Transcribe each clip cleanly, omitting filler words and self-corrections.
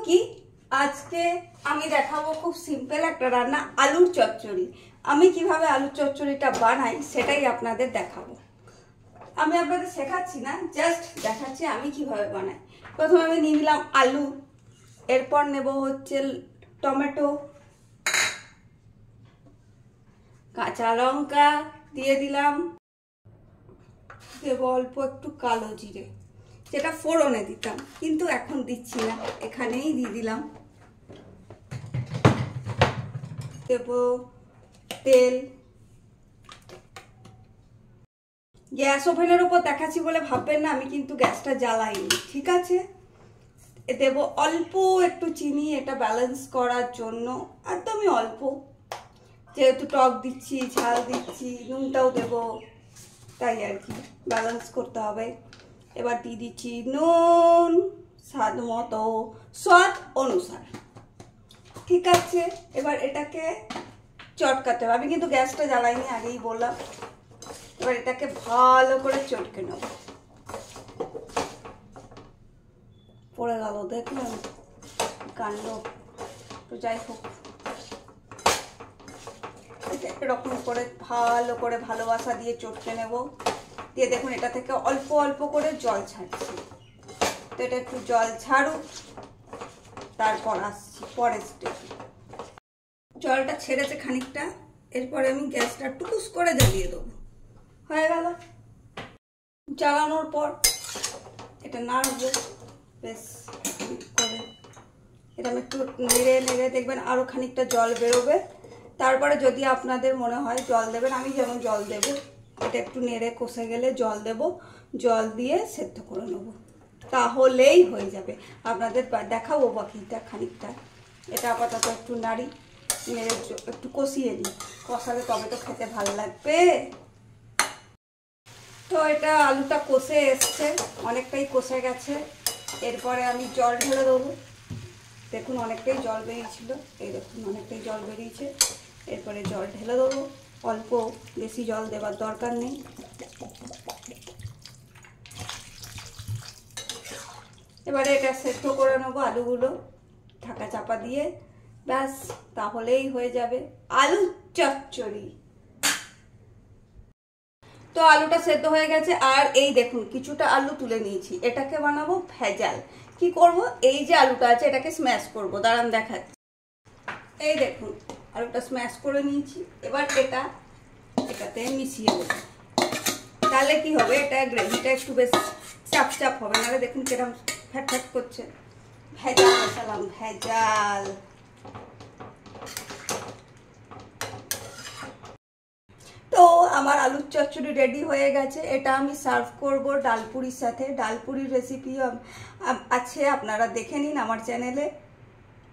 কি আজকে আমি দেখাবো খুব সিম্পল একটা রান্না, আলুর চচ্চড়ি। আমি কিভাবে আলুর চচ্চড়িটা বানাই সেটাই আপনাদের দেখাবো। আমি আপনাদের শেখাচ্ছি না, জাস্ট দেখাচ্ছি আমি কিভাবে বানাই। প্রথমে আমি নিয়ে নিলাম আলু, এরপর নেব হচ্ছে টমেটো, কাঁচা লঙ্কা দিয়ে দিলাম, দেব অল্প একটু কালো জিরে, যেটা ফোড়নে দিতাম কিন্তু এখন দিচ্ছি না, এখানেই দিয়ে দিলাম। দেব তেল, গ্যাস ওভেনের উপর দেখাচ্ছি বলে ভাববেন না, আমি কিন্তু গ্যাসটা জ্বালাইনি, ঠিক আছে। দেব অল্প একটু চিনি, এটা ব্যালেন্স করার জন্য, একদমই অল্প, যেহেতু টক দিচ্ছি, ঝাল দিচ্ছি, নুনটাও দেব, তাই আর কি ব্যালেন্স করতে হবে। এবার দিয়ে দিচ্ছি নুন স্বাদ মতো, স্বাদ অনুসার, ঠিক আছে। এবার এটাকে চটকাতে হবে, আমি কিন্তু গ্যাসটা জ্বালাইনি, আগেই বললাম। এবার এটাকে ভালো করে চটকে নেব। পড়ে গেল দেখলাম কাণ্ড, তো যাই হোক, এরকম করে ভালো করে ভালোবাসা দিয়ে চটকে নেব। দিয়ে দেখুন এটা থেকে অল্প অল্প করে জল ছাড়ছি, তো এটা একটু জল ছাড়ুক, তারপর আসছি পরের স্টেপে। জলটা ছেড়েছে খানিকটা, এরপরে আমি গ্যাসটা টুকুস করে জ্বালিয়ে দেবো। হয়ে গেল। জ্বালানোর পর এটা নাড়বো বেশ করে, এটা আমি একটু নেড়ে নেড়ে দেখবেন আরও খানিকটা জল বেরোবে। তারপরে যদি আপনাদের মনে হয় জল দেবেন, আমি যেমন জল দেব, এটা একটু নেড়ে কষে গেলে জল দেব, জল দিয়ে সেদ্ধ করে নেব, তাহলেই হয়ে যাবে। আপনাদের দেখাবো বাকিটা খানিকটা। এটা আপাতত একটু নাড়ি, নেড়ে একটু কষিয়ে নিই, কষালে তবে তো খেতে ভালো লাগবে। তো এটা আলুটা কষে এসছে, অনেকটাই কষে গেছে। এরপরে আমি জল ঢেলে দেবো, দেখুন অনেকটাই জল বেরিয়েছিল, এই দেখুন অনেকটাই জল বেরিয়েছে। এরপরে জল ঢেলে দেবো, অল্প, বেশি জল দেওয়ার দরকার নেই। এবারে এটা সেদ্ধ করে নেবো আলুগুলো, ঢাকা চাপা দিয়ে, ব্যাস তাহলেই হয়ে যাবে আলু চচ্চড়ি। তো আলুটা সেদ্ধ হয়ে গেছে, আর এই দেখুন কিছুটা আলু তুলে নিয়েছি, এটাকে বানাবো ভেজাল। কি করব, এই যে আলুটা আছে এটাকে স্ম্যাশ করব, দাঁড়ান দেখাচ্ছি। এই দেখুন আলুটা স্ম্যাশ করে নিয়েছি, এবার এটাতে মিশিয়ে দেবো। তাহলে কি হবে, এটা গ্রেভিটা একটু বেশ চাপ চাপ হবে, নাহলে দেখুন কিরকম ফ্যাট ফ্যাট করছে। ভেজাল মেশালাম, ভেজাল। তো আমার আলুর চচ্চড়ি রেডি হয়ে গেছে, এটা আমি সার্ভ করব ডালপুরির সাথে। ডালপুরির রেসিপি আছে, আপনারা দেখে নিন আমার চ্যানেলে।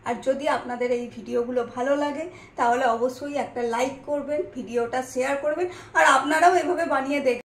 আর যদি আপনাদের এই ভিডিওগুলো ভালো লাগে তাহলে অবশ্যই একটা লাইক করবেন, ভিডিওটা শেয়ার করবেন, আর আপনারাও এভাবে বানিয়ে দেখবেন।